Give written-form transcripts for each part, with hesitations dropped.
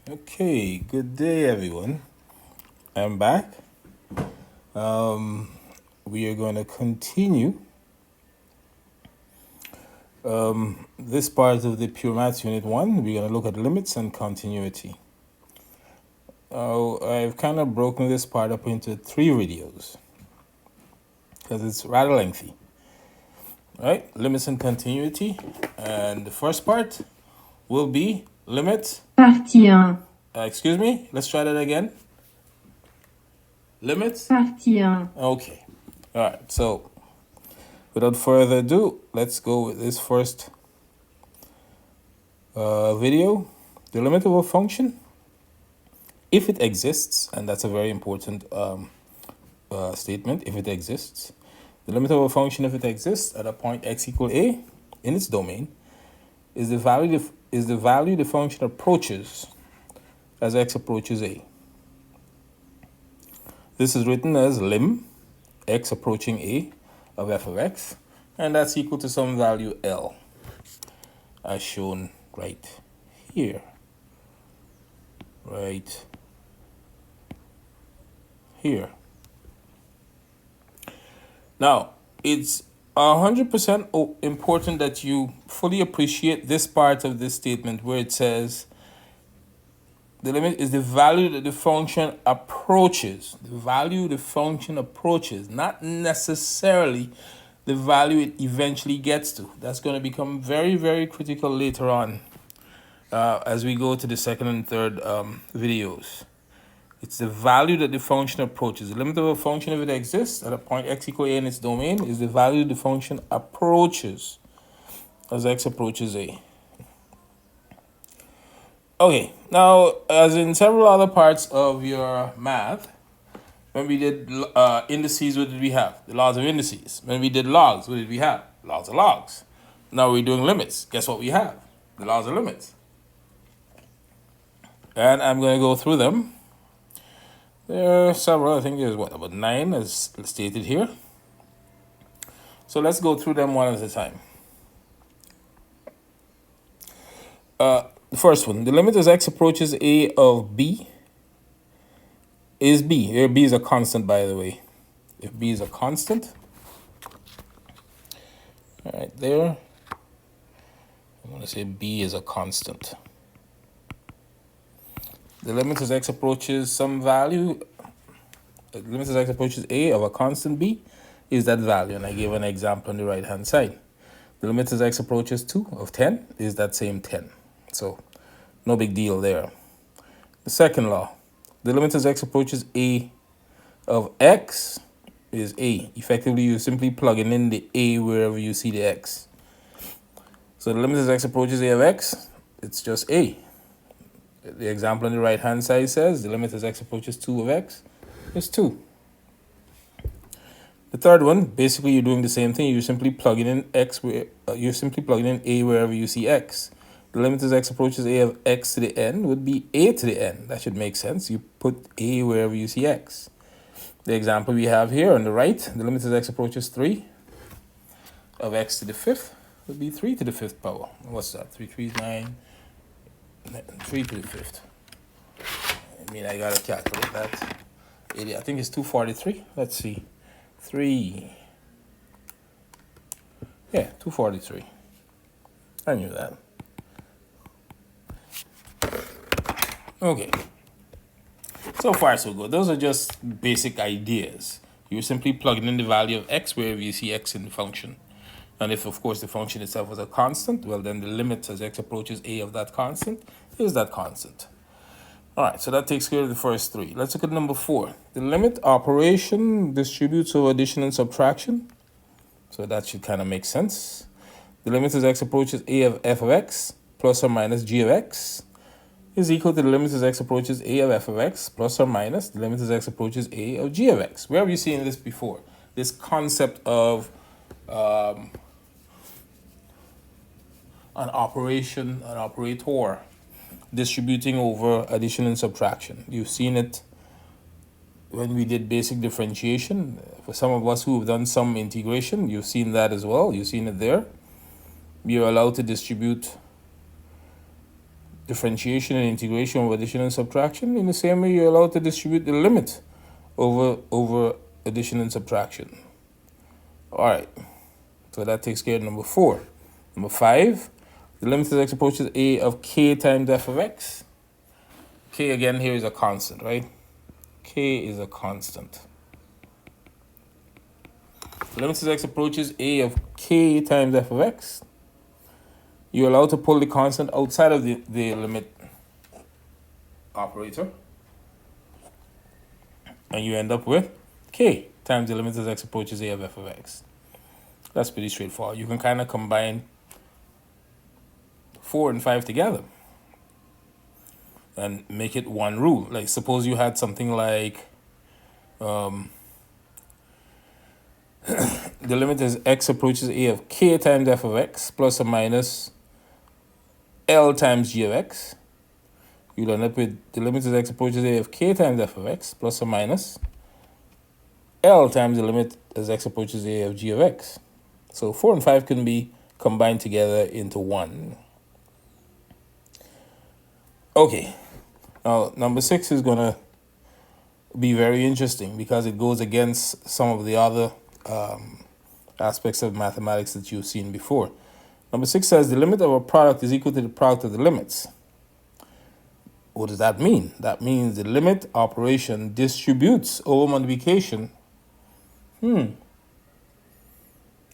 Okay, good day, everyone. I'm back. We are going to continue this part of the Pure Maths Unit 1. We're going to look at limits and continuity. I've kind of broken this part up into 3 videos because it's rather lengthy. All right, limits and continuity. And the first part will be limits. Partie 1. Excuse me, let's try that again. Limits. Partie 1. Okay. All right, so without further ado, let's go with this first video. The limit of a function, if it exists, and that's a very important statement, if it exists, the limit of a function, if it exists at a point x equal a in its domain, is the value the function approaches as x approaches a. This is written as lim x approaching a of f of x, and that's equal to some value L, as shown right here. Right here. Now, it's 100% important that you fully appreciate this part of this statement where it says the limit is the value that the function approaches. The value the function approaches, not necessarily the value it eventually gets to. That's going to become very, very critical later on as we go to the second and third videos. It's the value that the function approaches. The limit of a function, if it exists at a point x equal a in its domain, is the value the function approaches as x approaches a. Okay, now as in several other parts of your math, when we did indices, what did we have? The laws of indices. When we did logs, what did we have? Laws of logs. Now we're doing limits. Guess what we have? The laws of limits. And I'm going to go through them. There are several, I think there's about 9 as stated here. So let's go through them one at a time. The first one, the limit as x approaches a of b is b. Here b is a constant, by the way. If b is a constant, all right, there, I'm going to say b is a constant. The limit as x approaches some value, the limit as x approaches a of a constant b is that value, and I gave an example on the right hand side. The limit as x approaches 2 of 10 is that same 10. So no big deal there. The second law, the limit as x approaches a of x is a. Effectively, you're simply plugging in the a wherever you see the x. So the limit as x approaches a of x, it's just a. The example on the right hand side says the limit as x approaches 2 of x is 2. The third one, basically you're doing the same thing. You're simply plugging in x where you're simply plugging in a wherever you see x. The limit as x approaches a of x to the n would be a to the n. That should make sense. You put a wherever you see x. The example we have here on the right, the limit as x approaches 3 of x to the 5th would be 3 to the 5th power. What's that? 3 3 is 9. 3 to the 5th. I mean, I gotta calculate that. I think it's 243. Let's see. 3. Yeah, 243. I knew that. Okay. So far, so good. Those are just basic ideas. You're simply plugging in the value of x wherever you see x in the function. And if, of course, the function itself is a constant, well, then the limit as x approaches a of that constant is that constant. All right, so that takes care of the first 3. Let's look at number 4. The limit operation distributes over addition and subtraction. So that should kind of make sense. The limit as x approaches a of f of x plus or minus g of x is equal to the limit as x approaches a of f of x plus or minus the limit as x approaches a of g of x. Where have you seen this before? This concept of an operation, an operator distributing over addition and subtraction. You've seen it when we did basic differentiation. For some of us who have done some integration, you've seen that as well. You've seen it there. You're allowed to distribute differentiation and integration of addition and subtraction. In the same way, you're allowed to distribute the limit over addition and subtraction. All right, so that takes care of number 4. Number 5, the limit as x approaches a of k times f of x. K again here is a constant, right? K is a constant. The limit as x approaches a of k times f of x. You're allowed to pull the constant outside of the limit operator. And you end up with k times the limit as x approaches a of f of x. That's pretty straightforward. You can kind of combine 4 and 5 together and make it one rule. Like suppose you had something like the limit as x approaches a of k times f of x plus or minus L times g of x. You'll end up with the limit as x approaches a of k times f of x plus or minus L times the limit as x approaches a of g of x. So 4 and 5 can be combined together into 1. Okay, now number 6 is going to be very interesting because it goes against some of the other aspects of mathematics that you've seen before. Number 6 says the limit of a product is equal to the product of the limits. What does that mean? That means the limit operation distributes over multiplication.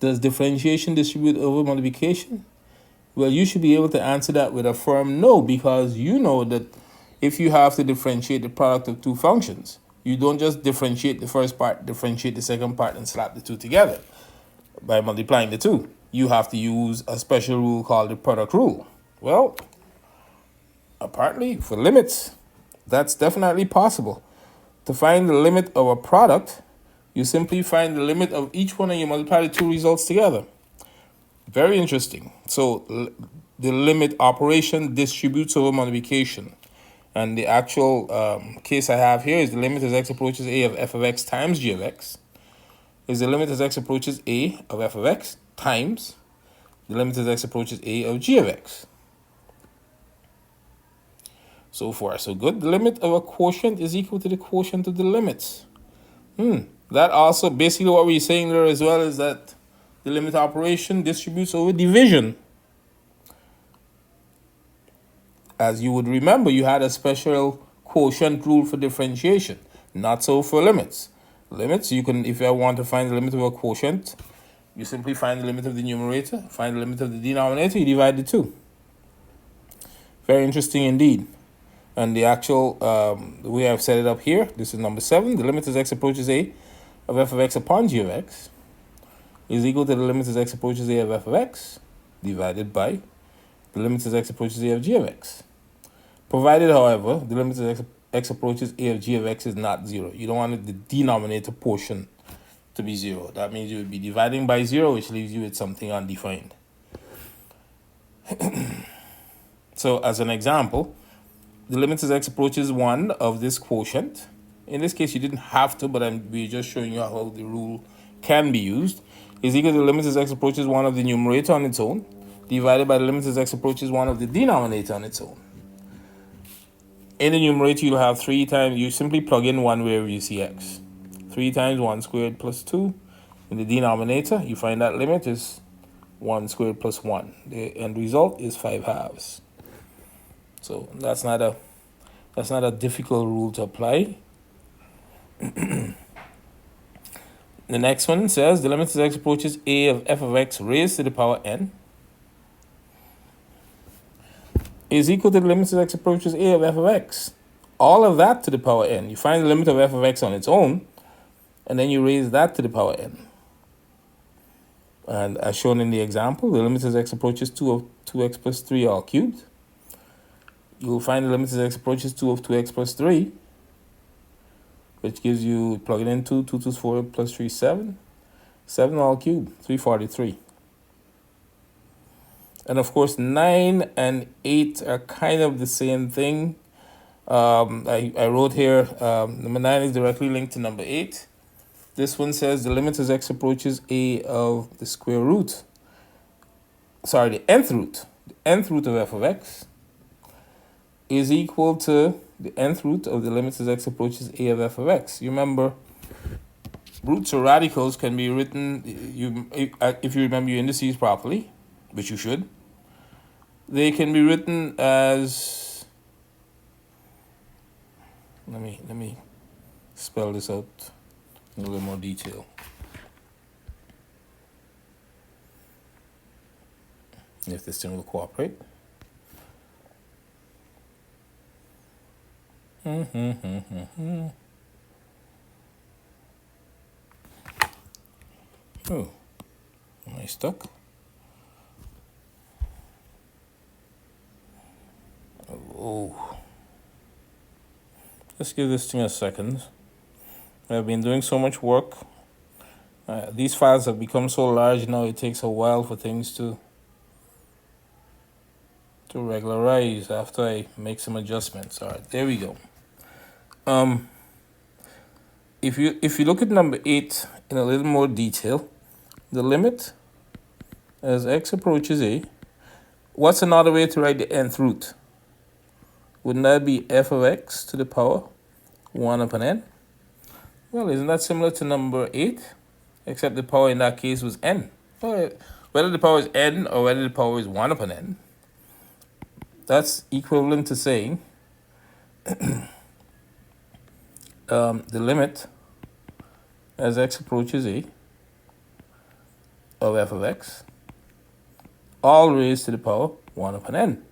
Does differentiation distribute over multiplication? Well, you should be able to answer that with a firm no, because you know that if you have to differentiate the product of two functions, you don't just differentiate the first part, differentiate the second part, and slap the two together by multiplying the two. You have to use a special rule called the product rule. Well, apparently for limits, that's definitely possible. To find the limit of a product, you simply find the limit of each one and you multiply the two results together. Very interesting. So the limit operation distributes over multiplication. And the actual case I have here is the limit as x approaches a of f of x times g of x. Is the limit as x approaches a of f of x times the limit as x approaches a of g of x. So far, so good. The limit of a quotient is equal to the quotient of the limits. That also, basically what we're saying there as well is that the limit operation distributes over division. As you would remember, you had a special quotient rule for differentiation. Not so for limits. Limits, you can, if I want to find the limit of a quotient, you simply find the limit of the numerator, find the limit of the denominator, you divide the two. Very interesting indeed. And the actual, the way I've set it up here, this is number 7. The limit as x approaches a of f of x upon g of x is equal to the limit as x approaches a of f of x divided by the limit as x approaches a of g of x. Provided, however, the limit as x approaches a of g of x is not 0. You don't want the denominator portion to be 0. That means you would be dividing by 0, which leaves you with something undefined. So as an example, the limit as x approaches 1 of this quotient. In this case, you didn't have to, but we're just showing you how the rule can be used. Is equal to the limit as x approaches 1 of the numerator on its own, divided by the limit as x approaches 1 of the denominator on its own. In the numerator, you'll have 3 times, you simply plug in 1 wherever you see x. 3 times 1 squared plus 2. In the denominator, you find that limit is 1 squared plus 1. The end result is 5 halves. So that's not a difficult rule to apply. The next one says the limit as x approaches a of f of x raised to the power n is equal to the limit as x approaches a of f of x. All of that to the power n. You find the limit of f of x on its own, and then you raise that to the power n. And as shown in the example, the limit as x approaches 2 of 2x plus 3 all cubed. You'll find the limit as x approaches 2 of 2x plus 3, which gives you, plug it in 2, 2 to 4 plus 3, 7. 7 all cubed, 343. And of course, 9 and 8 are kind of the same thing. I wrote here, number 9 is directly linked to number 8. This one says the limit as x approaches a of the square root. Sorry, the nth root. The nth root of f of x is equal to the nth root of the limit as x approaches a of f of x. You remember, roots or radicals can be written, if you remember your indices properly, which you should, they can be written as, let me spell this out in a little more detail. If this thing will cooperate. Oh, am I stuck? Oh, let's give this thing a second. I've been doing so much work. These files have become so large now, it takes a while for things to regularize after I make some adjustments. All right, there we go. If you look at number 8 in a little more detail, the limit as x approaches a, what's another way to write the nth root? Wouldn't that be f of x to the power 1 upon n? Well, isn't that similar to number 8? Except the power in that case was n. Whether the power is n or whether the power is 1 upon n, that's equivalent to saying the limit as x approaches a of f of x, all raised to the power 1 upon n.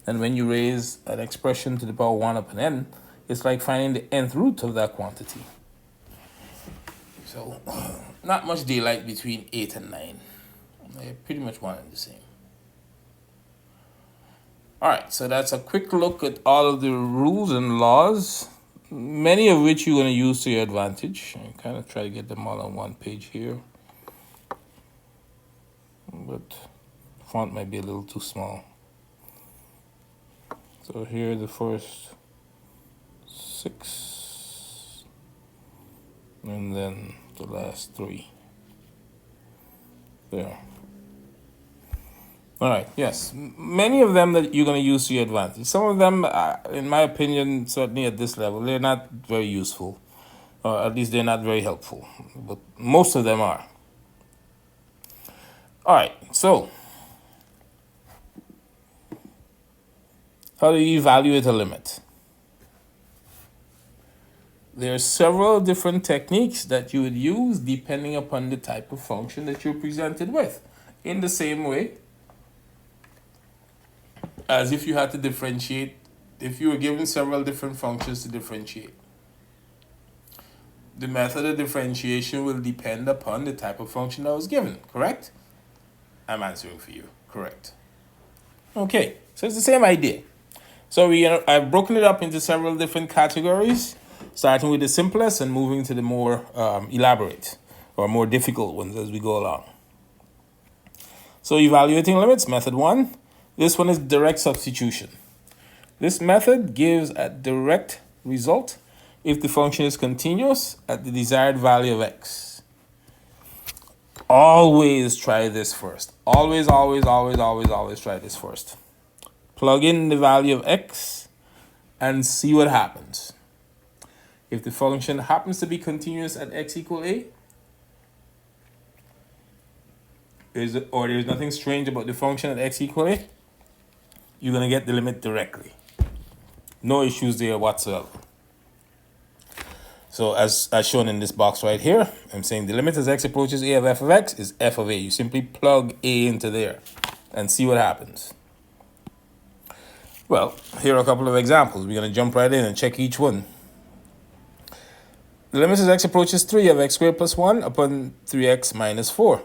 And when you raise an expression to the power 1 upon n, it's like finding the nth root of that quantity. So, not much daylight between 8 and 9. They're pretty much one and the same. All right, so that's a quick look at all of the rules and laws, many of which you're going to use to your advantage. I kind of try to get them all on one page here, but font might be a little too small. So here are the first 6, and then the last 3. There. All right, yes. Many of them that you're going to use to your advantage. Some of them, in my opinion, certainly at this level, they're not very useful. Or at least they're not very helpful. But most of them are. All right, so how do you evaluate a limit? There are several different techniques that you would use depending upon the type of function that you're presented with. In the same way as if you had to differentiate, if you were given several different functions to differentiate. The method of differentiation will depend upon the type of function that was given, correct? I'm answering for you, correct. Okay, so it's the same idea. So I've broken it up into several different categories, starting with the simplest and moving to the more elaborate or more difficult ones as we go along. So evaluating limits, method 1. This one is direct substitution. This method gives a direct result if the function is continuous at the desired value of x. Always try this first. Always try this first. Plug in the value of x and see what happens. If the function happens to be continuous at x equal a, or there's nothing strange about the function at x equal a, you're going to get the limit directly. No issues there whatsoever. So as shown in this box right here, I'm saying the limit as x approaches a of f of x is f of a. You simply plug a into there and see what happens. Well, here are a couple of examples. We're going to jump right in and check each one. The limit as x approaches 3 of x squared plus 1 upon 3x minus 4.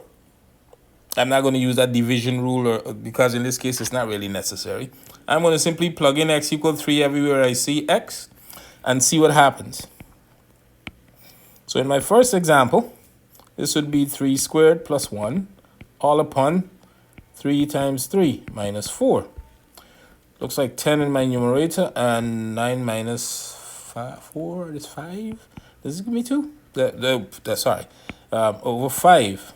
I'm not going to use that division rule because in this case it's not really necessary. I'm going to simply plug in x equal 3 everywhere I see x and see what happens. So in my first example, this would be 3 squared plus 1 all upon 3 times 3 minus 4. Looks like 10 in my numerator and 9 minus 4 is 5. Does it give me 2? Sorry. Over 5.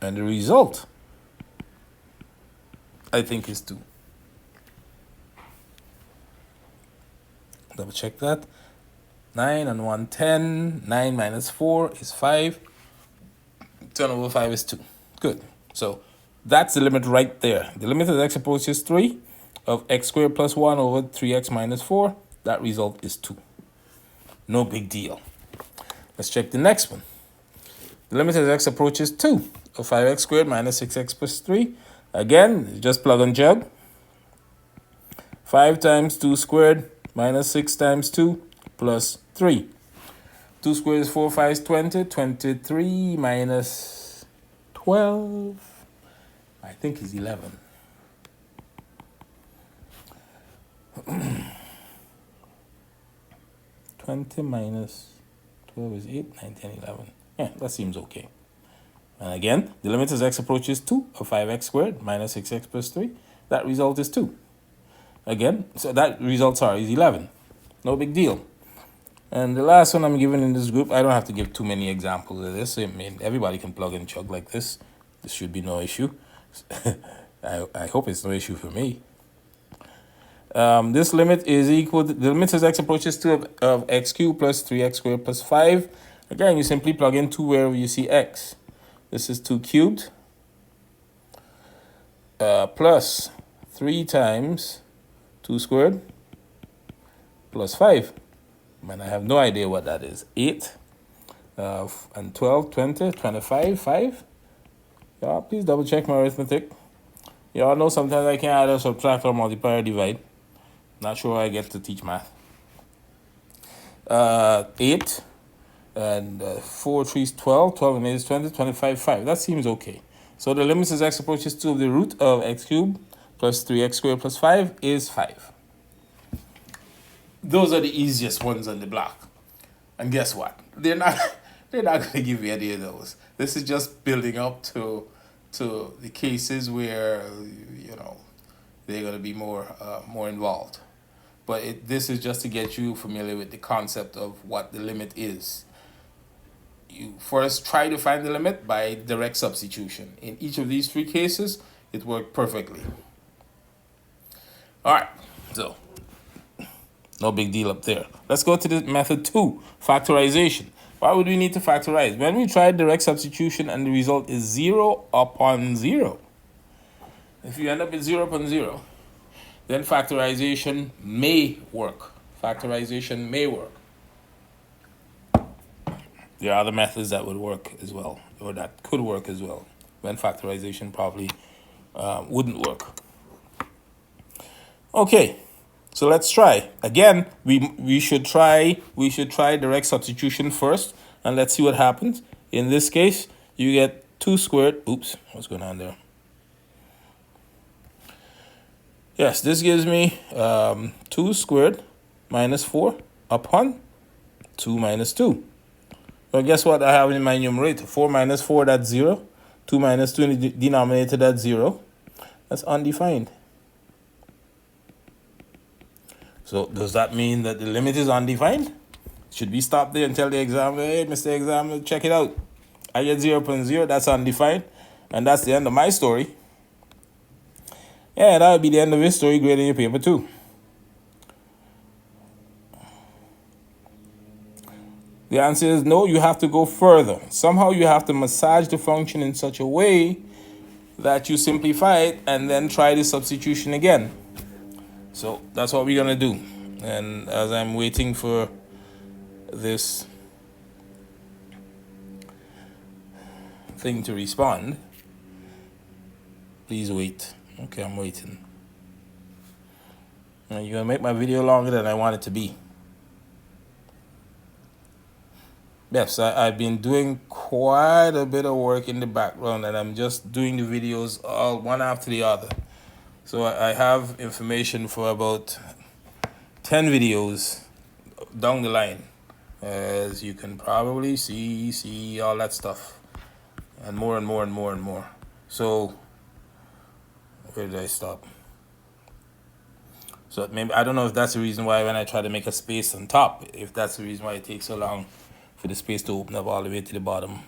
And the result I think is 2. Double check that. 9 and 1, 10. 9 minus 4 is 5. 10 over 5 is 2. Good. So that's the limit right there. The limit as x approaches 3 of x squared plus 1 over 3x minus 4. That result is 2. No big deal. Let's check the next one. The limit as x approaches 2 of 5x squared minus 6x plus 3. Again, just plug and jug. 5 times 2 squared minus 6 times 2 plus 3. 2 squared is 4, 5 is 20. 23 minus 12, I think is 11. 20 minus 12 is 8, 9, 10, 11. Yeah, that seems okay. And again, the limit as x approaches 2 of 5x squared minus 6x plus 3. That result is 2. Again, so that result, is 11. No big deal. And the last one I'm giving in this group, I don't have to give too many examples of this. I mean, everybody can plug and chug like this. This should be no issue. I hope it's no issue for me. This limit is equal to, the limit as x approaches 2 of x cubed plus 3x squared plus 5. Again, you simply plug in 2 wherever you see x. This is 2 cubed plus 3 times 2 squared plus 5. And I have no idea what that is. 8 and 12, 20, 25, 5. Yeah, please double check my arithmetic. Y'all know sometimes I can't add or subtract or multiply or divide. Not sure I get to teach math. 8 and 4, 3 is 12. 12 and 8 is 20. 25, 5. That seems okay. So the limit as x approaches 2 of the root of x cubed plus 3x squared plus 5 is 5. Those are the easiest ones on the block. And guess what? They're not going to give you any of those. This is just building up to the cases where, you know, they're going to be more involved. But this is just to get you familiar with the concept of what the limit is. You first try to find the limit by direct substitution. In each of these 3 cases, it worked perfectly. All right, so no big deal up there. Let's go to the method 2, factorization. Why would we need to factorize? When we try direct substitution and the result is 0 upon 0. If you end up with 0 upon 0, then factorization may work. Factorization may work. There are other methods that would work as well, or that could work as well, when factorization probably wouldn't work. Okay, so let's try. Again, we should try direct substitution first, and let's see what happens. In this case, you get 2 squared. Oops, what's going on there? Yes, this gives me 2 squared minus 4 upon 2 minus 2. Well, guess what I have in my numerator? 4 minus 4, that's 0. 2 minus 2 in the denominator, that's 0. That's undefined. So does that mean that the limit is undefined? Should we stop there and tell the examiner, hey, Mr. Examiner, check it out. I get 0 upon 0, that's undefined. And that's the end of my story. Yeah, that would be the end of his story grading your paper too. The answer is no, you have to go further. Somehow you have to massage the function in such a way that you simplify it and then try the substitution again. So that's what we're going to do. And as I'm waiting for this thing to respond, please wait. Okay, I'm waiting. And you're going to make my video longer than I want it to be. Yes, I've been doing quite a bit of work in the background, and I'm just doing the videos all one after the other. So I have information for about 10 videos down the line, as you can probably see all that stuff, and more and more and more and more. So where did I stop? So maybe, I don't know if that's the reason why when I try to make a space on top, if that's the reason why it takes so long for the space to open up all the way to the bottom.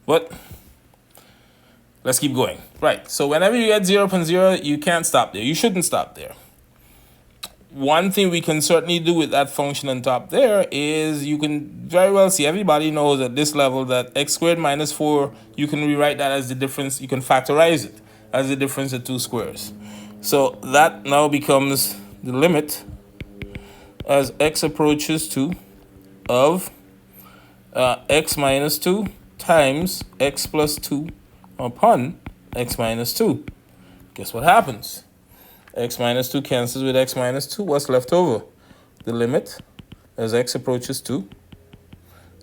But Let's keep going. Right, so whenever you get 0.0, you can't stop there. You shouldn't stop there. One thing we can certainly do with that function on top there is you can very well see, everybody knows at this level that x squared minus 4, you can rewrite that as the difference, you can factorize it as the difference of two squares. So that now becomes the limit as x approaches 2 of x minus 2 times x plus 2 upon x minus 2. Guess what happens? X minus 2 cancels with x minus 2. What's left over? The limit as x approaches 2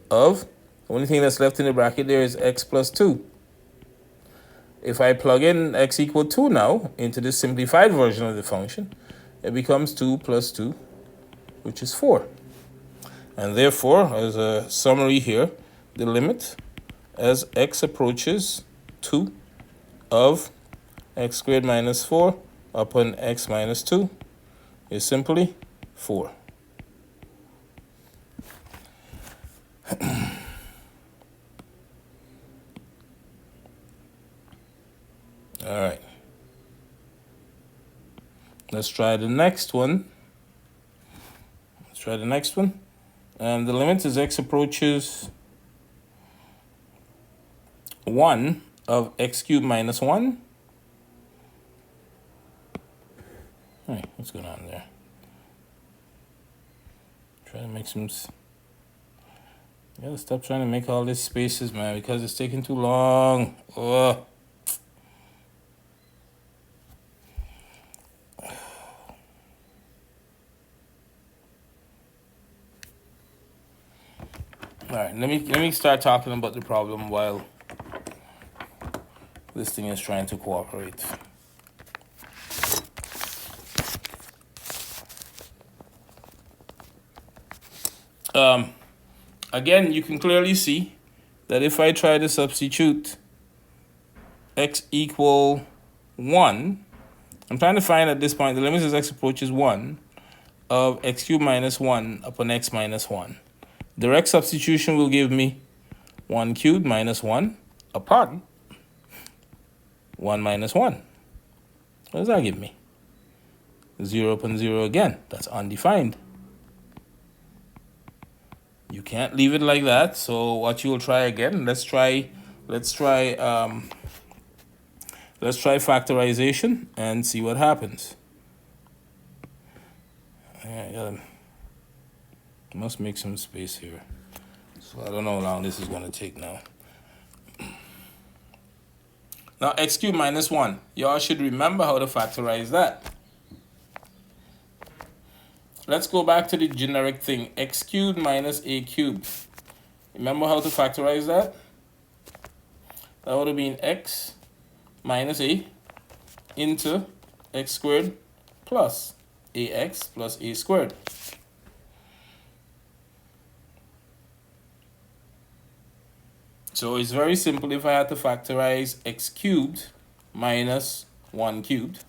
of, the only thing that's left in the bracket there is x plus 2. If I plug in x equal 2 now into this simplified version of the function, it becomes 2 plus 2, which is 4. And therefore, as a summary here, the limit as x approaches 2 of x squared minus 4 upon x minus 2 is simply 4. All right. Let's try the next one. And the limit as x approaches 1 of x cubed minus 1. Hey, what's going on there? Try to make some. You gotta stop trying to make all these spaces, man, because it's taking too long. Ugh. All right, let me start talking about the problem while this thing is trying to cooperate. Again, you can clearly see that if I try to substitute x equal 1, I'm trying to find at this point the limit as x approaches 1 of x cubed minus 1 upon x minus 1. Direct substitution will give me 1 cubed minus 1 upon 1 minus 1. What does that give me? 0.0 again. That's undefined. You can't leave it like that. So what you will try again? Let's try factorization and see what happens. I must make some space here. So I don't know how long this is going to take now. Now x cubed minus 1. Y'all should remember how to factorize that. Let's go back to the generic thing. X cubed minus a cubed. Remember how to factorize that? That would have been x minus a into x squared plus ax plus a squared. So it's very simple. If I had to factorize x cubed minus 1 cubed,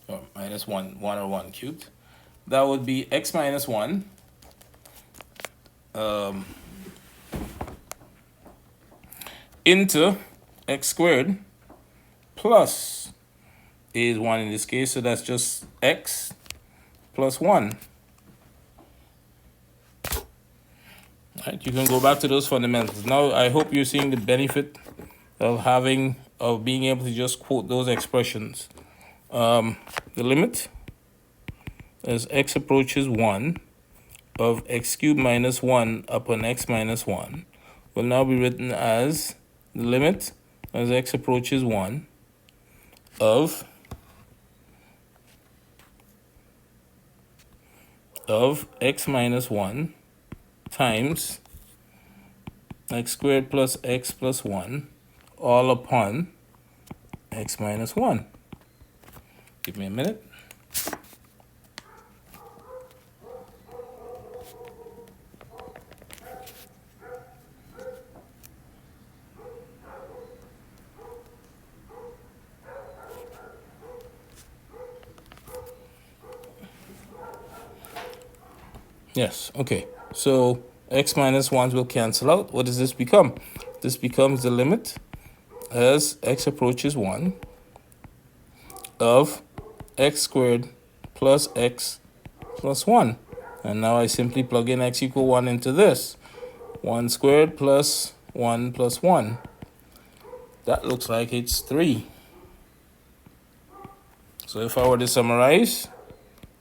or minus 1 or 1 cubed, that would be x minus 1 into x squared plus a is 1 in this case, so that's just x plus 1. Right, you can go back to those fundamentals. Now I hope you're seeing the benefit of being able to just quote those expressions. The limit as x approaches 1 of x cubed minus 1 upon x minus 1 will now be written as the limit as x approaches 1 of x minus 1 times x squared plus x plus 1 all upon x minus 1. Give me a minute. Yes, okay. So x minus 1s will cancel out. What does this become? This becomes the limit as x approaches 1 of x squared plus x plus 1. And now I simply plug in x equal 1 into this. 1 squared plus 1 plus 1. That looks like it's 3. So if I were to summarize,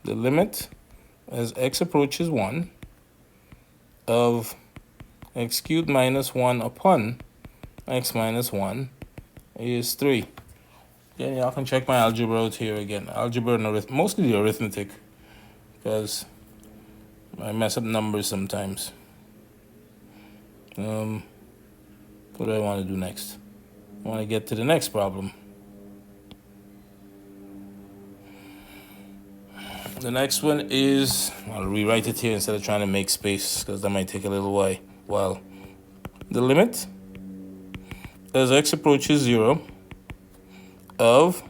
the limit as x approaches 1 of x cubed minus 1 upon x minus 1 is 3. Again, y'all can check my algebra out here again. Algebra and mostly the arithmetic, because I mess up numbers sometimes. What do I want to do next? I want to get to the next problem. The next one is, I'll rewrite it here instead of trying to make space, because that might take a little while. The limit as x approaches 0 of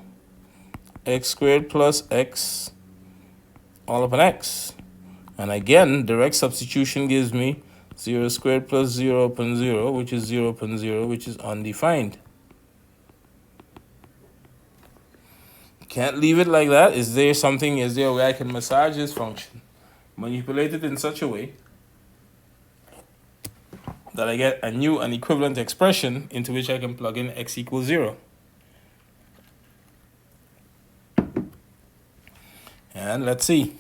x squared plus x all upon x. And again, direct substitution gives me 0 squared plus 0 upon 0, which is 0 upon 0, which is undefined. Can't leave it like that. Is there a way I can massage this function, manipulate it in such a way that I get a new and equivalent expression into which I can plug in x equals 0? And let's see.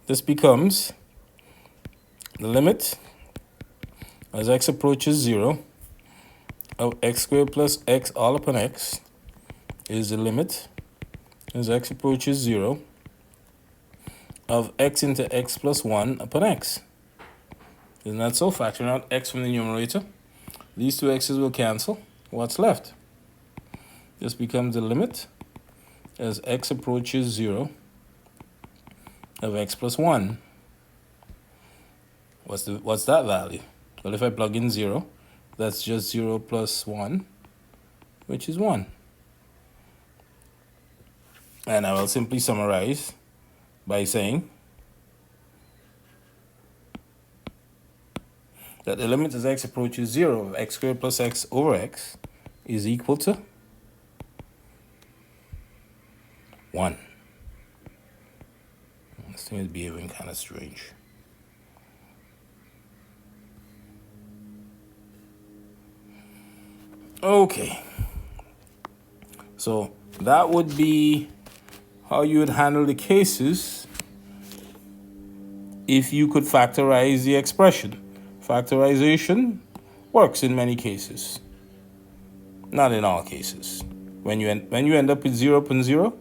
This becomes the limit as x approaches 0 of x squared plus x all upon x is the limit as x approaches 0 of x into x plus 1 upon x. Isn't that so? Factoring out x from the numerator, these two x's will cancel. What's left? This becomes the limit as x approaches 0 of x plus 1. What's that value? Well, if I plug in 0, that's just 0 plus 1, which is 1. And I will simply summarize by saying that the limit as x approaches 0 of x squared plus x over x is equal to 1. This thing is behaving kind of strange. Okay. So that would be how you would handle the cases if you could factorize the expression. Factorization works in many cases, not in all cases. When you end up with 0 upon 0,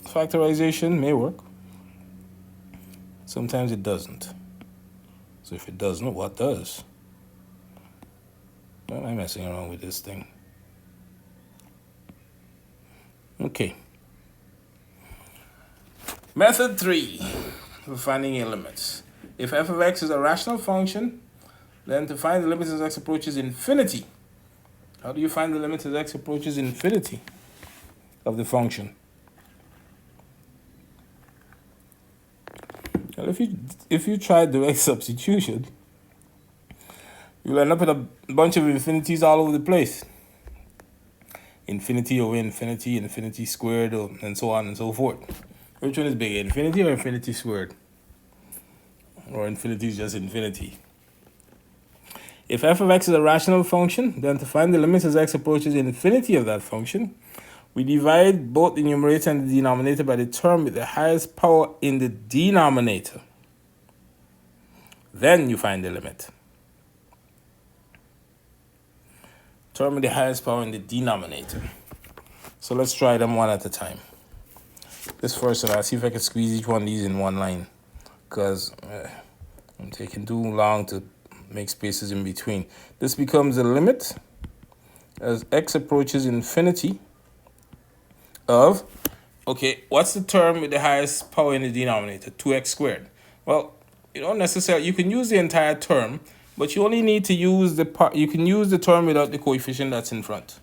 factorization may work. Sometimes it doesn't. So if it doesn't, what does? Why am I messing around with this thing? Okay. Method 3 for finding a limit. If f of x is a rational function, then to find the limit as x approaches infinity. How do you find the limit as x approaches infinity of the function? Well, if you try direct substitution, you'll end up with a bunch of infinities all over the place. Infinity over infinity, infinity squared, and so on and so forth. Which one is bigger, infinity or infinity squared? Or infinity is just infinity. If f of x is a rational function, then to find the limit as x approaches infinity of that function, we divide both the numerator and the denominator by the term with the highest power in the denominator. Then you find the limit. Term with the highest power in the denominator. So let's try them one at a time. This first one, I'll see if I can squeeze each one of these in one line, because I'm taking too long to make spaces in between. This becomes the limit as x approaches infinity of, okay, what's the term with the highest power in the denominator? 2x squared. Well, you don't necessarily, you can use the entire term, but you only need to use the part, you can use the term without the coefficient that's in front.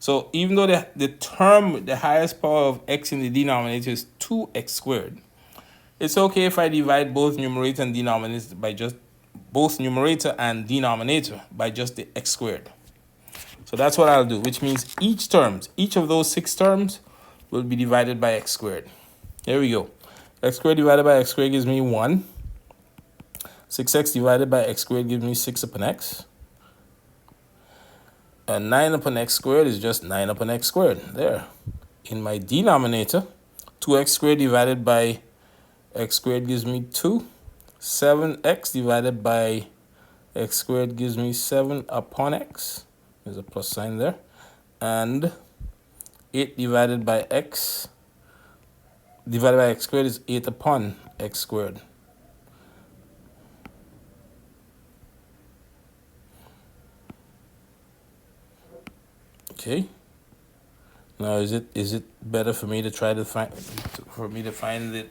So even though the term with the highest power of x in the denominator is 2x squared, it's okay if I divide both numerator and denominator by just both numerator and denominator by just the x squared. So that's what I'll do, which means each of those 6 terms will be divided by x squared. Here we go. X squared divided by x squared gives me 1. 6x divided by x squared gives me 6 upon x. And 9 upon x squared is just 9 upon x squared. There. In my denominator, 2x squared divided by x squared gives me 2. 7x divided by x squared gives me 7 upon x. There's a plus sign there. And 8 divided by x squared is 8 upon x squared. Okay. Now is it better for me to try to find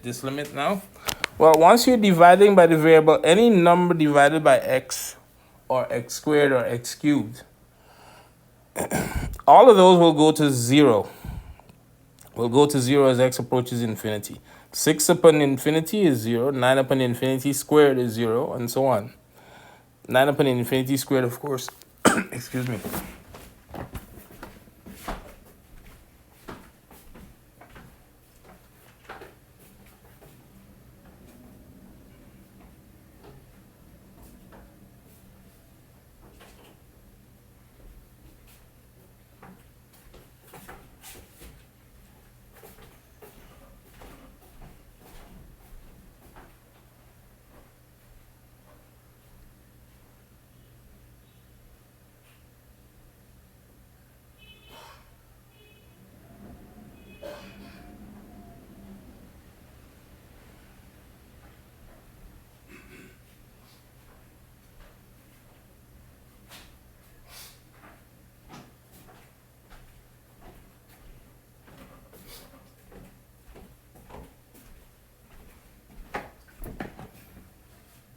this limit now? Well, once you're dividing by the variable, any number divided by x or x squared or x cubed, all of those will go to 0. Will go to 0 as x approaches infinity. 6 upon infinity is 0. 9 upon infinity squared is 0, and so on. 9 upon infinity squared, of course. Excuse me.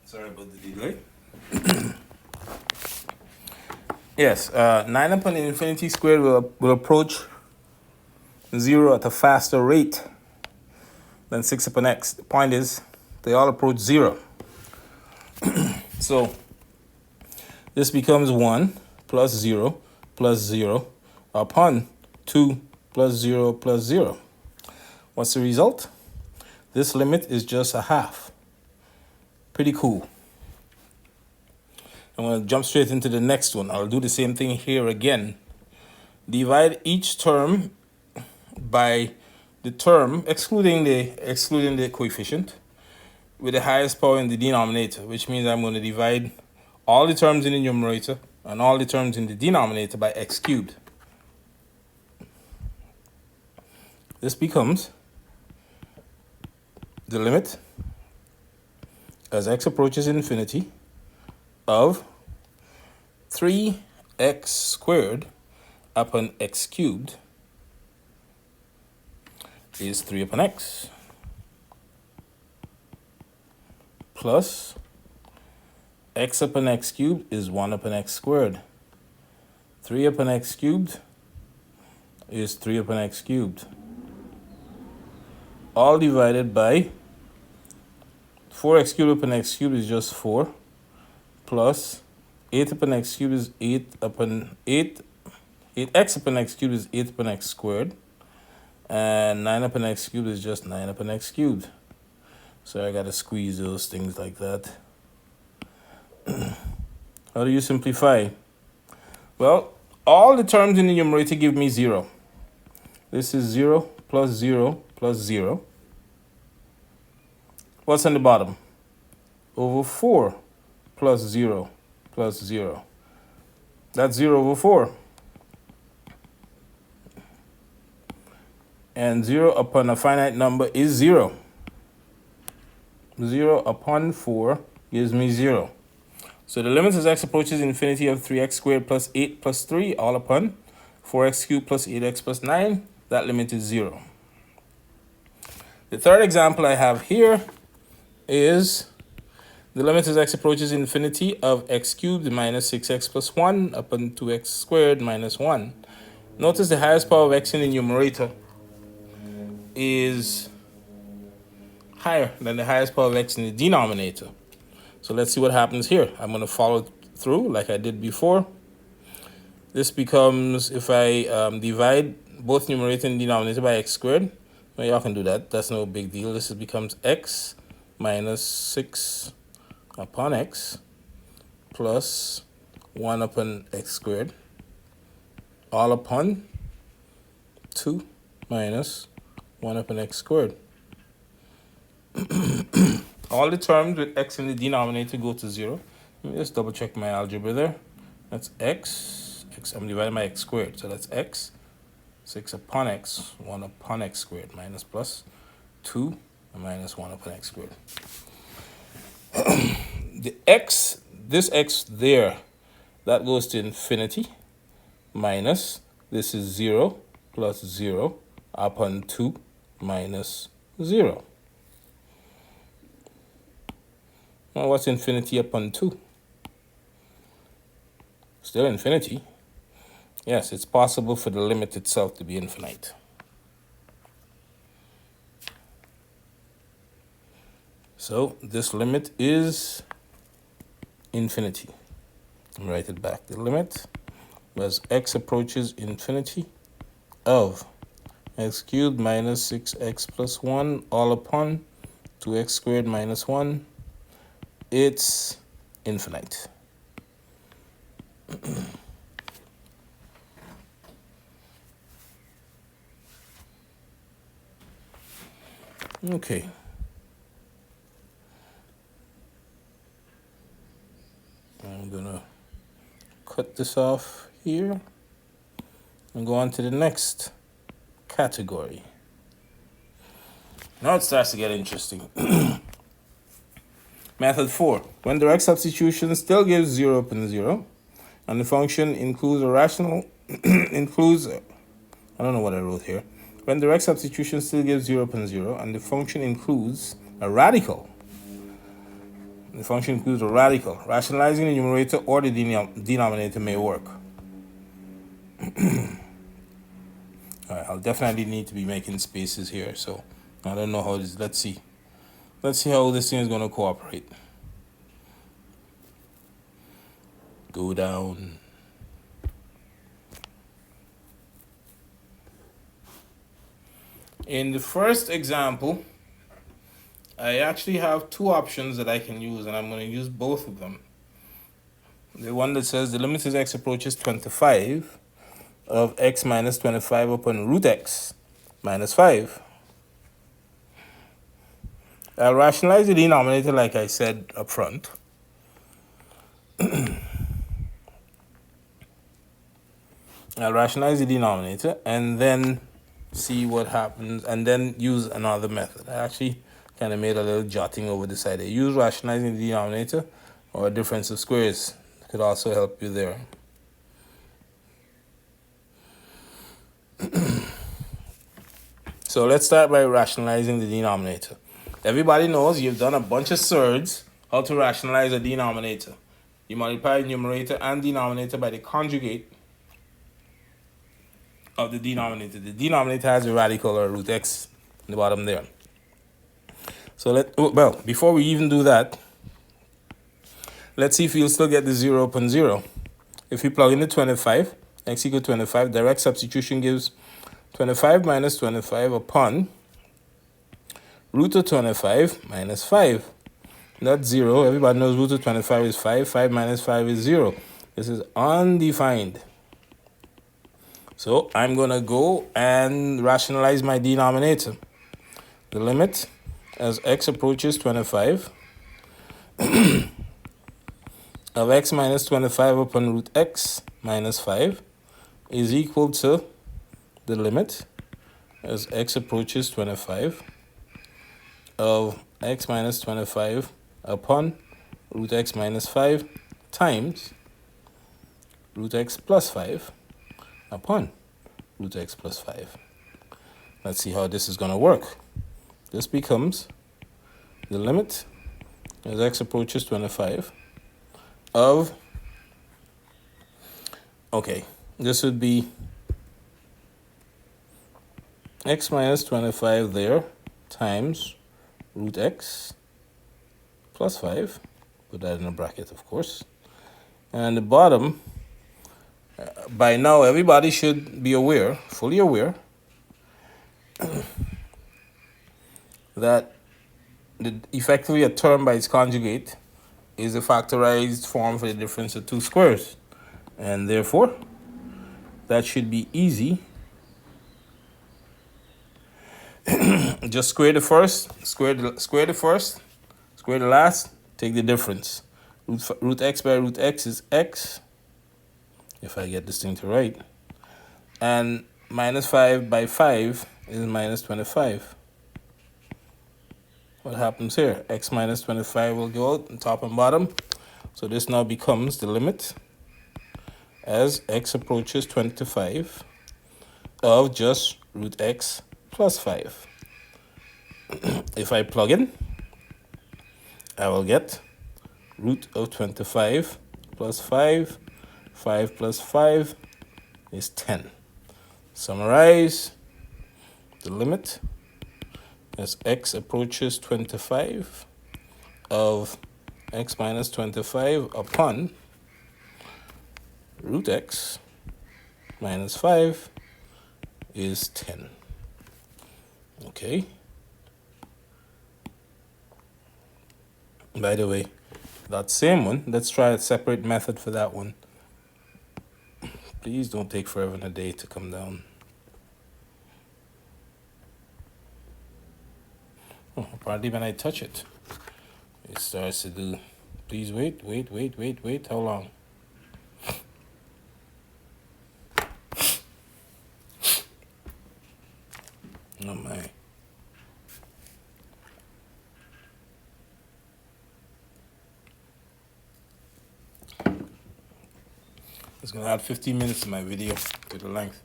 Sorry about the delay. Yes, 9 upon infinity squared will approach 0 at a faster rate than 6 upon x. The point is, they all approach 0. So this becomes 1 plus 0 plus 0 upon 2 plus 0 plus 0. What's the result? This limit is just a half. Pretty cool. I'm going to jump straight into the next one. I'll do the same thing here again. Divide each term by the term, excluding the coefficient, with the highest power in the denominator, which means I'm going to divide all the terms in the numerator and all the terms in the denominator by x cubed. This becomes the limit as x approaches infinity of 3x squared upon x cubed is 3 upon x plus x upon x cubed is 1 upon x squared. 3 upon x cubed is 3 upon x cubed. All divided by 4x cubed upon x cubed is just 4, plus 8 upon x cubed is 8 upon 8. 8x upon x cubed is 8 upon x squared. And 9 upon x cubed is just 9 upon x cubed. So I got to squeeze those things like that. How do you simplify? Well, all the terms in the numerator give me 0. This is 0 plus 0 plus 0. What's on the bottom? Over 4 plus 0 plus 0. That's 0 over 4. And 0 upon a finite number is 0. 0 upon 4 gives me 0. So the limit as x approaches infinity of 3x squared plus 8 plus 3 all upon 4x cubed plus 8x plus 9. That limit is 0. The third example I have here is the limit as x approaches infinity of x cubed minus 6x plus 1 upon 2x squared minus 1. Notice the highest power of x in the numerator is higher than the highest power of x in the denominator. So let's see what happens here. I'm going to follow through like I did before. This becomes, if I divide both numerator and denominator by x squared, well, y'all can do that. That's no big deal. This becomes x minus 6 upon x plus 1 upon x squared, all upon 2 minus 1 upon x squared. All the terms with x in the denominator go to 0. Let me just double check my algebra there. That's x, I'm dividing by x squared. So that's x, 6 upon x, 1 upon x squared, minus plus 2 and minus 1 upon x squared. The x, this x there, that goes to infinity, minus, this is 0 plus 0 upon 2 minus 0. Now what's infinity upon 2? Still infinity. Yes, it's possible for the limit itself to be infinite. So this limit is infinity. I'll write it back. The limit, as x approaches infinity, of x cubed minus 6x plus 1 all upon 2x squared minus 1. It's infinite. Okay. I'm gonna cut this off here and go on to the next category. Now it starts to get interesting. Method 4. When direct substitution still gives 0 upon 0, and the function includes a rational, I don't know what I wrote here. When direct substitution still gives 0 upon 0, and the function includes a radical. The function includes a radical. Rationalizing the numerator or the denominator may work. Alright, I'll definitely need to be making spaces here, so I don't know how this, let's see. Let's see how this thing is going to cooperate. Go down. In the first example, I actually have two options that I can use, and I'm going to use both of them. The one that says the limit as x approaches 25 of x minus 25 upon root x minus 5. I'll rationalize the denominator like I said up front. I'll rationalize the denominator and then see what happens, and then use another method. I actually kind of made a little jotting over the side. I use rationalizing the denominator or a difference of squares. It could also help you there. So let's start by rationalizing the denominator. Everybody knows, you've done a bunch of surds how to rationalize a denominator. You multiply numerator and denominator by the conjugate of the denominator. The denominator has a radical or root x in the bottom there. So before we even do that, let's see if we'll still get the 0 upon 0. If we plug in the 25, x equal 25, direct substitution gives 25 minus 25 upon root of 25 minus 5. That's 0. Everybody knows root of 25 is 5. 5 minus 5 is 0. This is undefined. So I'm going to go and rationalize my denominator. The limit as x approaches 25 of x minus 25 upon root x minus 5 is equal to the limit as x approaches 25 of x minus 25 upon root x minus 5 times root x plus 5 upon root x plus 5. Let's see how this is going to work. This becomes the limit as x approaches 25 of, okay, this would be x minus 25 there times root x plus 5 Put that in a bracket, of course. And the bottom, by now everybody should be aware, fully aware, that effectively a term by its conjugate is a factorized form for the difference of two squares. And therefore, that should be easy. Just square the first, square the first, square the last, take the difference. Root x by root x is x, if I get this thing to right. And minus 5 by 5 is minus 25. What happens here? X minus 25 will go out on top and bottom. So this now becomes the limit as x approaches 25 of just root x plus 5. If I plug in, I will get root of 25 plus 5. 5 plus 5 is 10. Summarize the limit as x approaches 25 of x minus 25 upon root x minus 5 is 10. Okay. By the way, that same one, let's try a separate method for that one. Please don't take forever and a day to come down. Oh, apparently when I touch it, it starts to do. Please wait. How long? Oh my. It's gonna add 15 minutes to my video to the length.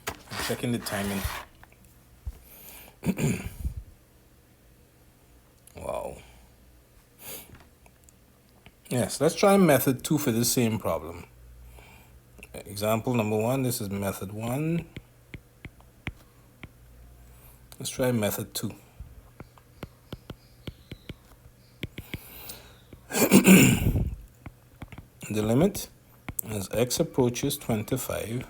I'm checking the timing. Wow. Yes, let's try method 2 for the same problem. Example number 1, this is method 1. Let's try method 2. The limit as x approaches 25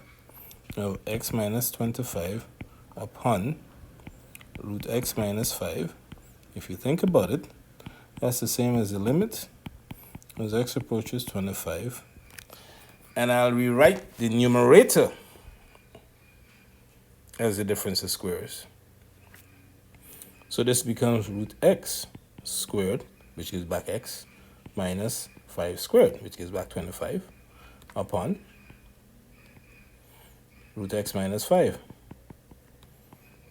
of x minus 25 upon root x minus 5. If you think about it, that's the same as the limit as x approaches 25. And I'll rewrite the numerator as the difference of squares. So this becomes root x squared, which gives back x, minus 5 squared, which gives back 25, upon root x minus 5.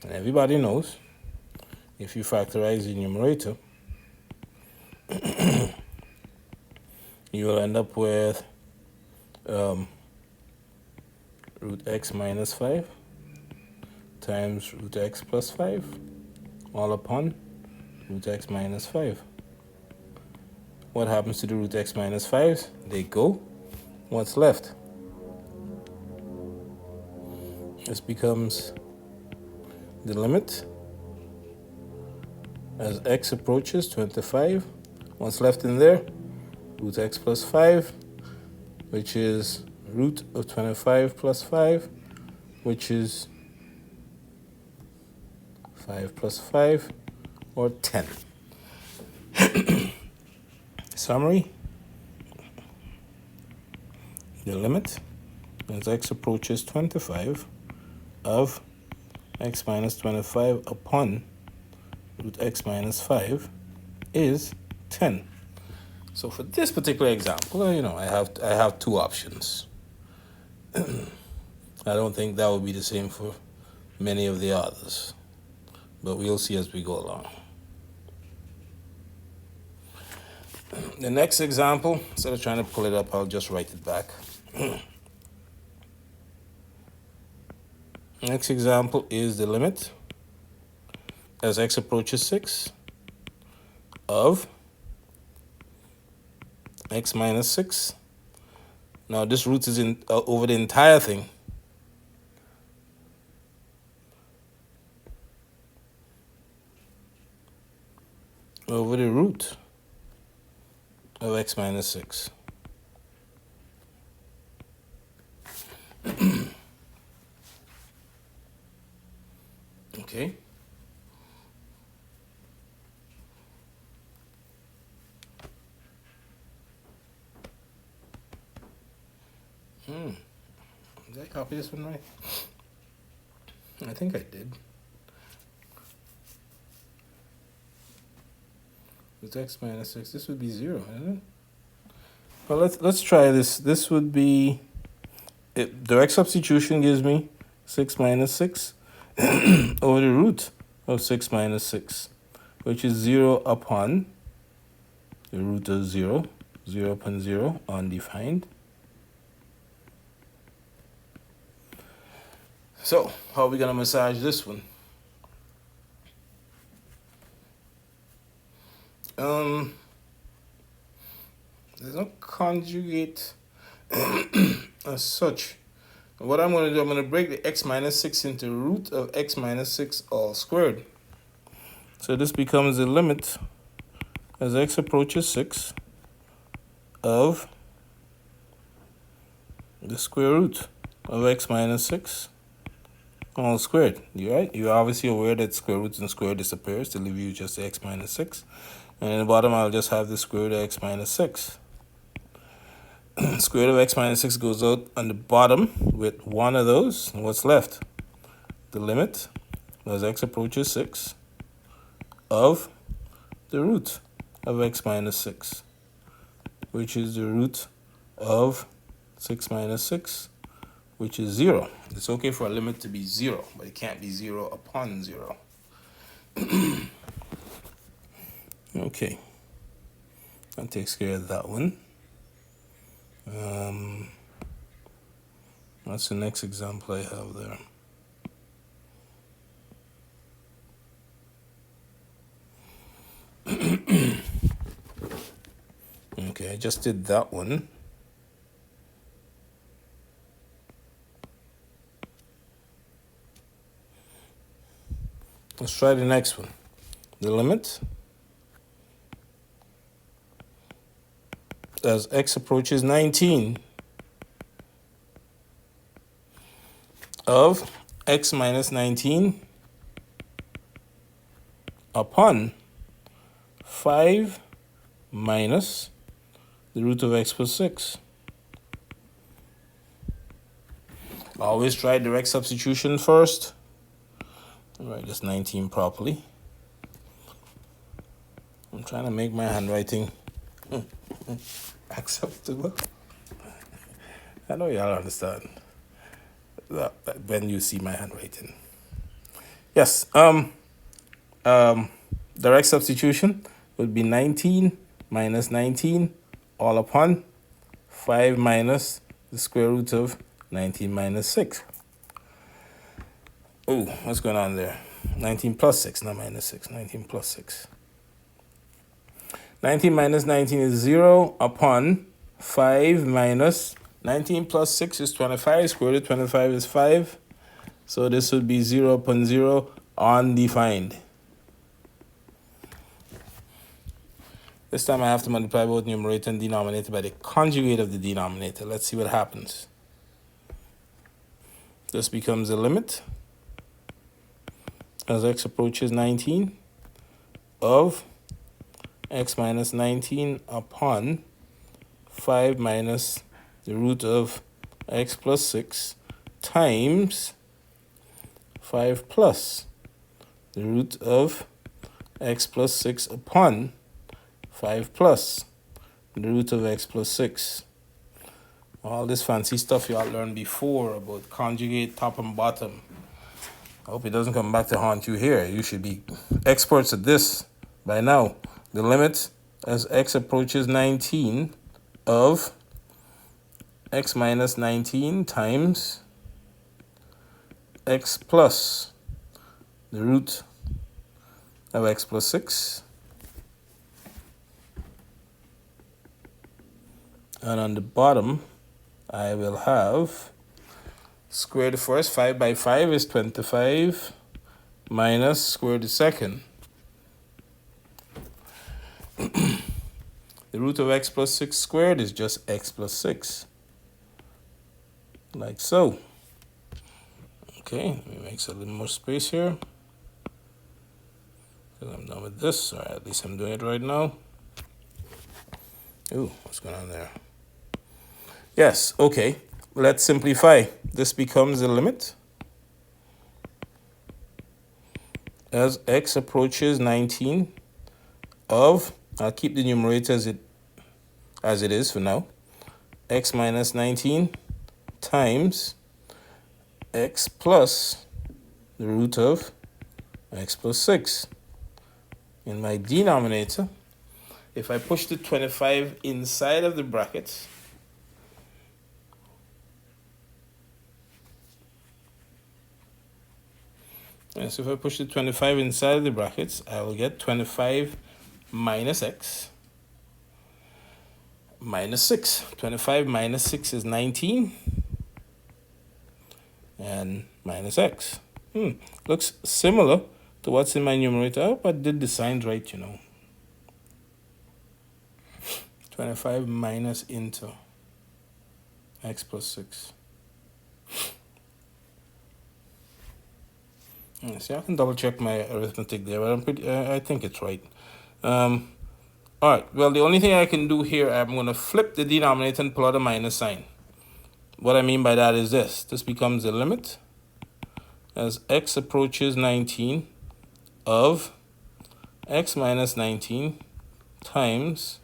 And everybody knows, if you factorize the numerator, you will end up with root x minus 5 times root x plus 5, all upon root x minus 5. What happens to the root x minus 5s? They go. What's left? This becomes the limit as x approaches 25. What's left in there? Root x plus 5, which is root of 25 plus 5, which is 5 plus 5, or 10. Summary: the limit as x approaches 25 of x minus 25 upon root x minus 5 is 10. So for this particular example, I have two options. I don't think that would be the same for many of the others, but we'll see as we go along. The next example, instead of trying to pull it up, I'll just write it back. Next example is the limit as x approaches 6 of x minus 6. Now this root is in over the entire thing. Over the root of x minus 6. Okay. Did I copy this one right? I think I did. With x minus 6, this would be 0, isn't it? Well, let's try this. This would be, direct substitution gives me 6 minus 6 over the root of 6 minus 6, which is 0 upon the root of 0, 0 upon 0, undefined. So, how are we going to massage this one? There's no conjugate as such. What I'm going to do, I'm going to break the x minus 6 into root of x minus 6 all squared. So this becomes the limit as x approaches 6 of the square root of x minus 6 all squared. You right? You're obviously aware that square root and square disappears to leave you just the x minus 6. And in the bottom, I'll just have the square root of x minus 6. Square root of x minus 6 goes out on the bottom with one of those. And what's left? The limit as x approaches 6 of the root of x minus 6, which is the root of 6 minus 6, which is 0. It's okay for a limit to be 0, but it can't be 0 upon 0. Okay, that takes care of that one. That's the next example I have there. Okay, I just did that one. Let's try the next one. The limit as x approaches 19 of x minus 19 upon 5 minus the root of x plus 6. Always try direct substitution first. I'll write this 19 properly. I'm trying to make my handwriting acceptable. I know y'all understand that when you see my handwriting. Yes, direct substitution would be 19 minus 19 all upon 5 minus the square root of 19 minus 6. Oh, what's going on there? 19 plus 6, not minus 6. 19 plus 6. 19 minus 19 is 0 upon 5 minus 19 plus 6 is 25. Square root of 25 is 5. So this would be 0 upon 0, undefined. This time I have to multiply both numerator and denominator by the conjugate of the denominator. Let's see what happens. This becomes a limit as x approaches 19 of x minus 19 upon 5 minus the root of x plus 6 times 5 plus the root of x plus 6 upon 5 plus the root of x plus 6. All this fancy stuff y'all learned before about conjugate, top and bottom. I hope it doesn't come back to haunt you here. You should be experts at this by now. The limit as x approaches 19 of x minus 19 times x plus the root of x plus 6. And on the bottom, I will have square the first. 5 by 5 is 25 minus square the second The root of x plus 6 squared is just x plus 6. Like so. Okay, let me make a little more space here. Because I'm done with this, or at least I'm doing it right now. Ooh, what's going on there? Yes, okay. Let's simplify. This becomes the limit as x approaches 19 of, I'll keep the numerator as it is for now, x minus 19 times x plus the root of x plus 6. In my denominator, if I push the 25 inside of the brackets, so if I push the 25 inside of the brackets, I will get 25 minus x minus 6. 25 minus 6 is 19. And minus x. Looks similar to what's in my numerator. I hope I did the signs right, 25 minus into x plus 6. See, I can double check my arithmetic there, but I think it's right. All right, well, the only thing I can do here, I'm going to flip the denominator and pull out a minus sign. What I mean by that is this. This becomes the limit as x approaches 19 of x minus 19 times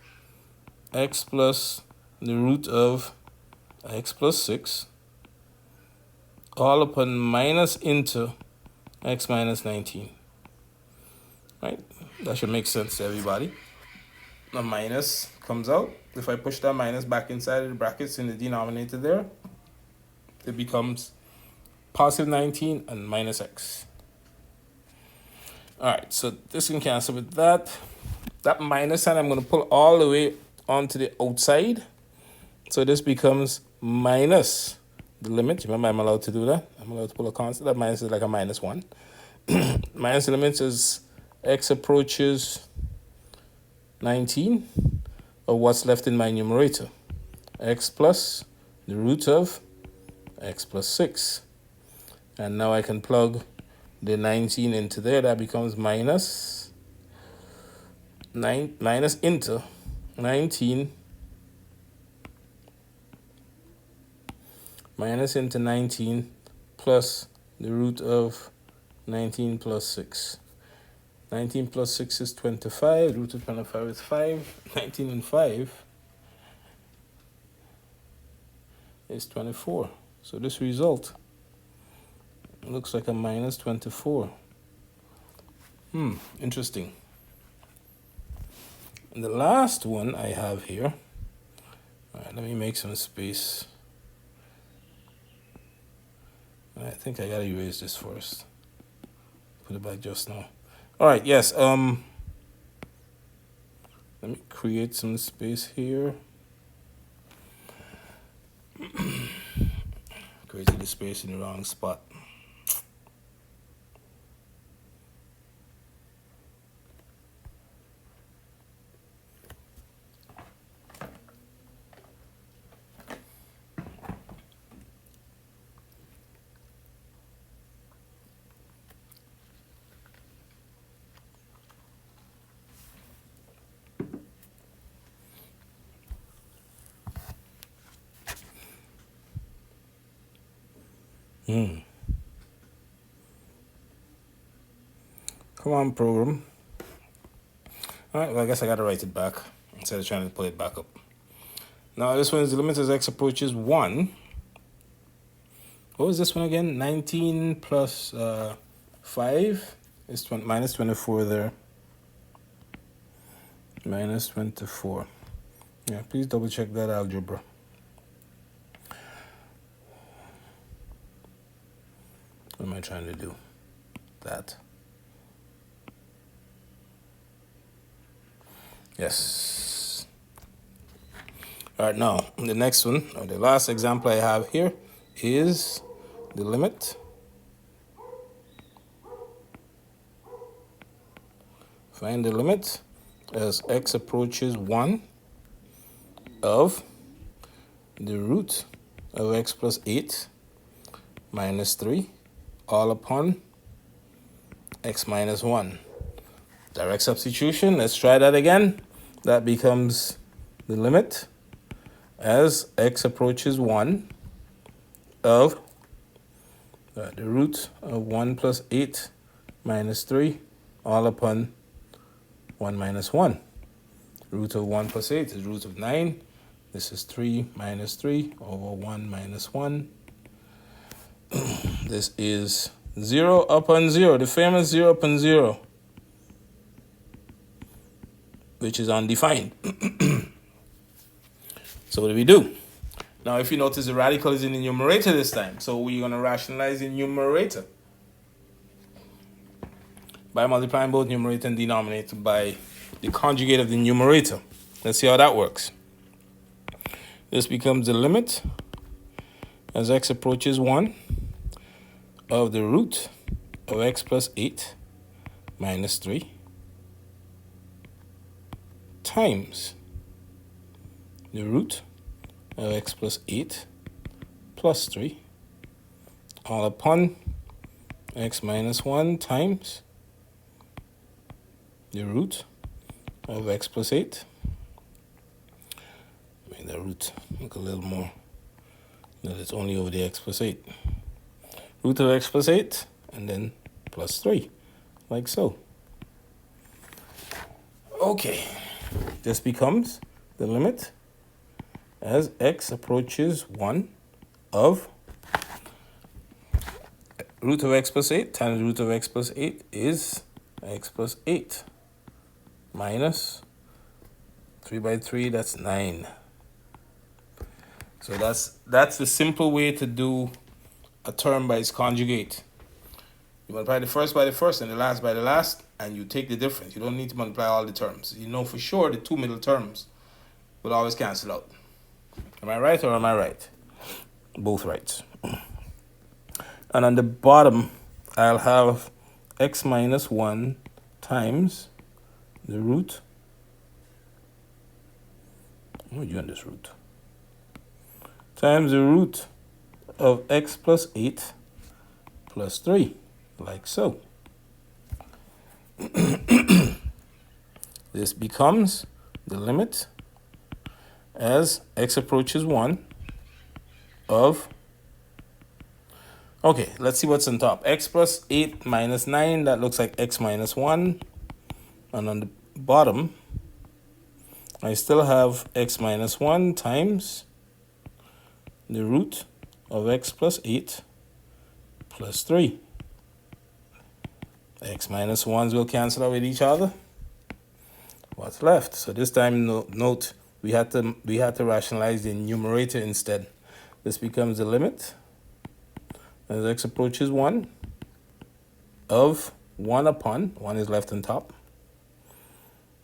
x plus the root of x plus 6 all upon minus into x minus 19. Right? That should make sense to everybody. The minus comes out. If I push that minus back inside of the brackets in the denominator there, it becomes positive 19 and minus x. All right, so this can cancel with that. That minus sign I'm going to pull all the way onto the outside. So this becomes minus the limit. Remember, I'm allowed to do that. I'm allowed to pull a constant. That minus is like a minus 1. Minus the limit is x approaches 19 of what's left in my numerator. X plus the root of x plus 6. And now I can plug the 19 into there. That becomes minus into 19 minus into 19 plus the root of 19 plus 6. 19 plus 6 is 25. Root of 25 is 5. 19 and 5 is 24. So this result looks like a minus 24. Interesting. And the last one I have here, all right, let me make some space. I think I gotta erase this first. Put it back just now. All right, yes. Let me create some space here. Created the space in the wrong spot. Come on, program. All right, well, I guess I got to write it back instead of trying to pull it back up. Now, this one is the limit as x approaches 1. What was this one again? 19 plus 5 is minus 24 there. Minus 24. Yeah, please double check that algebra. What am I trying to do? That. Yes. All right, now the next one, or the last example I have here, is the limit. Find the limit as x approaches 1 of the root of x plus 8 minus 3 all upon x minus 1. Direct substitution, let's try that again. That becomes the limit as x approaches 1 of the root of 1 plus 8 minus 3 all upon 1 minus 1. Root of 1 plus 8 is root of 9. This is 3 minus 3 over 1 minus 1. This is 0 upon 0, the famous 0 upon 0, which is undefined. So what do we do? Now, if you notice, the radical is in the numerator this time. So we're going to rationalize the numerator by multiplying both numerator and denominator by the conjugate of the numerator. Let's see how that works. This becomes the limit as x approaches 1 of the root of x plus 8 minus 3 times the root of x plus 8 plus 3 all upon x minus 1 times the root of x plus 8. Make the root look a little more that it's only over the x plus 8. Root of x plus 8 and then plus 3, like so. Okay, this becomes the limit as x approaches 1 of root of x plus 8 times root of x plus 8 is x plus 8 minus 3 by 3, that's 9. So that's the simple way to do a term by its conjugate. You multiply the first by the first and the last by the last, and you take the difference. You don't need to multiply all the terms. You know for sure the two middle terms will always cancel out. Am I right or am I right? Both right. And on the bottom, I'll have x minus 1 times the root. Oh, you on this root. Times the root of x plus 8 plus 3, like so. This becomes the limit as x approaches 1 of, okay, let's see what's on top. X plus 8 minus 9, that looks like x minus 1. And on the bottom, I still have x minus 1 times the root of x plus 8 plus 3. X minus 1s will cancel out with each other. What's left? So this time, note, we had to rationalize the numerator instead. This becomes the limit as x approaches 1 of 1 upon, 1 is left on top.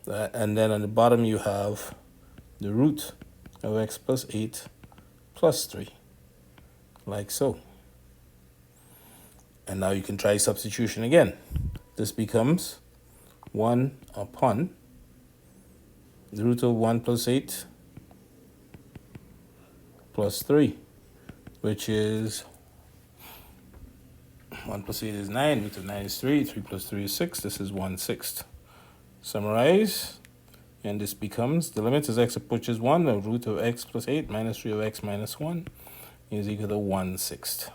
And then on the bottom you have the root of x plus 8 plus 3, like so. And now you can try substitution again. This becomes 1 upon the root of 1 plus 8 plus 3, which is 1 plus 8 is 9, root of 9 is 3, 3 plus 3 is 6, this is 1/6. Summarize, and this becomes the limit as x approaches 1, the root of x plus 8 minus 3 of x minus 1 is equal to 1/6.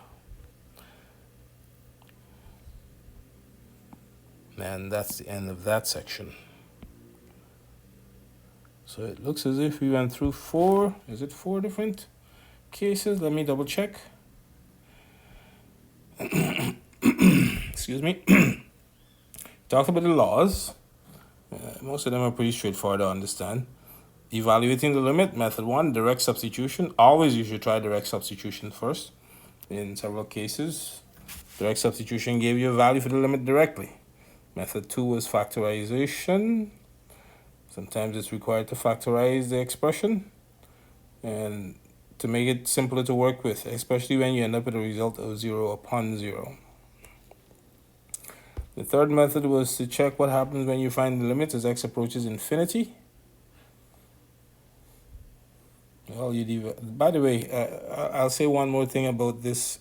And that's the end of that section. So it looks as if we went through 4 different cases? Let me double check. Excuse me. Talked about the laws. Most of them are pretty straightforward to understand. Evaluating the limit, method 1, direct substitution. Always you should try direct substitution first. In several cases, direct substitution gave you a value for the limit directly. Method 2 was factorization. Sometimes it's required to factorize the expression and to make it simpler to work with, especially when you end up with a result of 0 upon 0. The third method was to check what happens when you find the limit as x approaches infinity. Well, by the way, I'll say one more thing about this.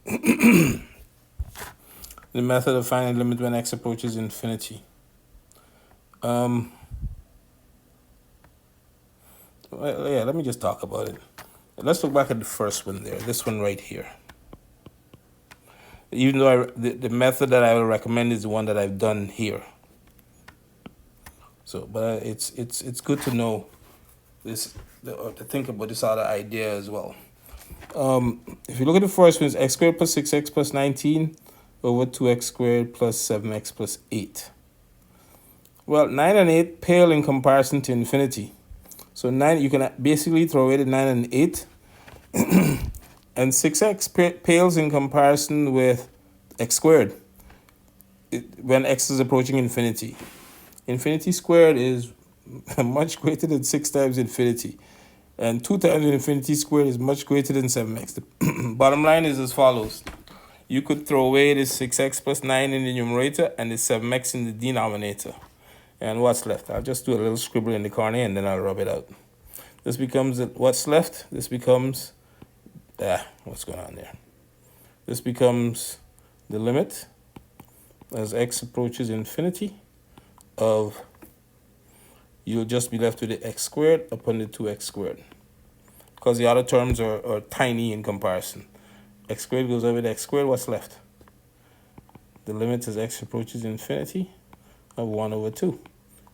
The method of finding the limit when x approaches infinity. Well, yeah, let me just talk about it. Let's look back at the first one there, this one right here. Even though the method that I will recommend is the one that I've done here. So, but it's good to know this, to think about this other idea as well. If you look at the first one, it's x squared plus 6x plus 19 over 2x squared plus 7x plus 8. Well, 9 and 8 pale in comparison to infinity. So 9, you can basically throw away the 9 and 8. And 6x pales in comparison with x squared when x is approaching infinity. Infinity squared is much greater than 6 times infinity. And 2 times infinity squared is much greater than 7x. The bottom line is as follows. You could throw away the 6x plus 9 in the numerator and the 7x in the denominator. And what's left? I'll just do a little scribble in the corner and then I'll rub it out. This becomes what's left. This becomes, what's going on there? This becomes the limit as x approaches infinity of, you'll just be left with the x squared upon the 2x squared. Because the other terms are tiny in comparison. X squared goes over the x squared, what's left? The limit as x approaches infinity of 1 over 2.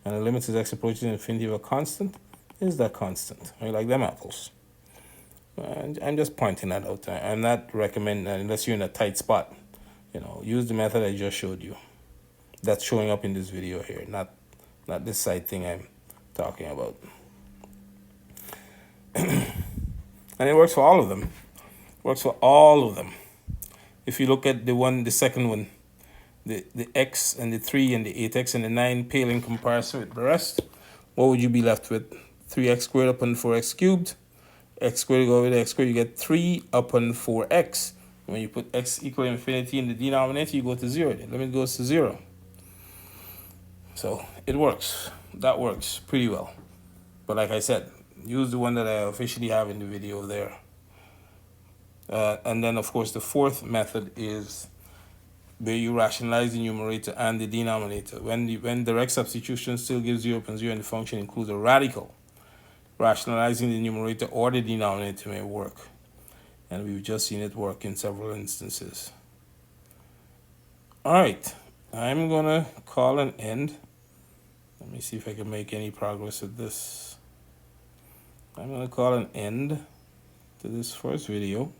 And the limit as x approaches infinity of a constant is that constant. I like them apples. And I'm just pointing that out. I'm not recommending that unless you're in a tight spot. Use the method I just showed you. That's showing up in this video here, not this side thing I'm talking about. And it works for all of them. Works for all of them. If you look at the second one, the x and the 3 and the 8x and the 9 pale in comparison with the rest, what would you be left with? 3x squared upon 4x cubed. X squared go over the x squared, you get 3 upon 4x. When you put x equal infinity in the denominator, you go to 0. The limit goes to 0. So it works. That works pretty well. But like I said, use the one that I officially have in the video there. And then, of course, the fourth method is where you rationalize the numerator and the denominator. When direct substitution still gives 0 upon 0 and the function includes a radical, rationalizing the numerator or the denominator may work. And we've just seen it work in several instances. All right, I'm going to call an end. Let me see if I can make any progress with this. I'm going to call an end to this first video.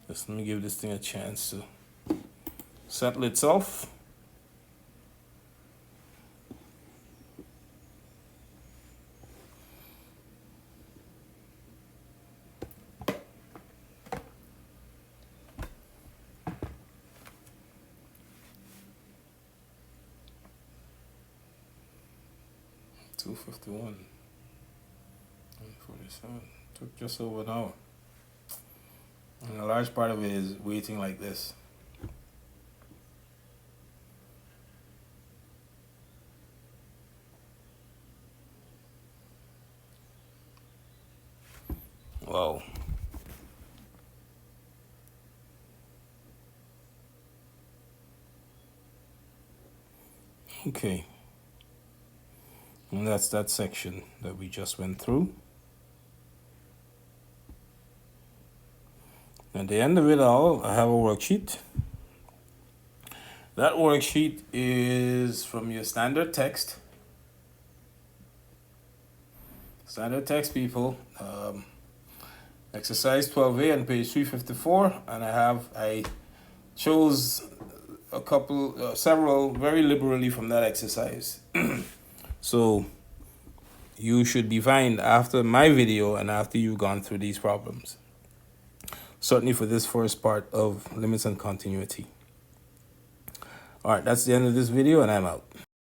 Just let me give this thing a chance to settle itself. $251, $47. Took just over an hour. And a large part of it is waiting like this. Wow. Okay. And that's that section that we just went through. At the end of it all, I have a worksheet. That worksheet is from your standard text. Standard text, people. Exercise 12A on page 354, and I chose several very liberally from that exercise. So you should be fine after my video and after you've gone through these problems. Certainly for this first part of limits and continuity. All right, that's the end of this video, and I'm out.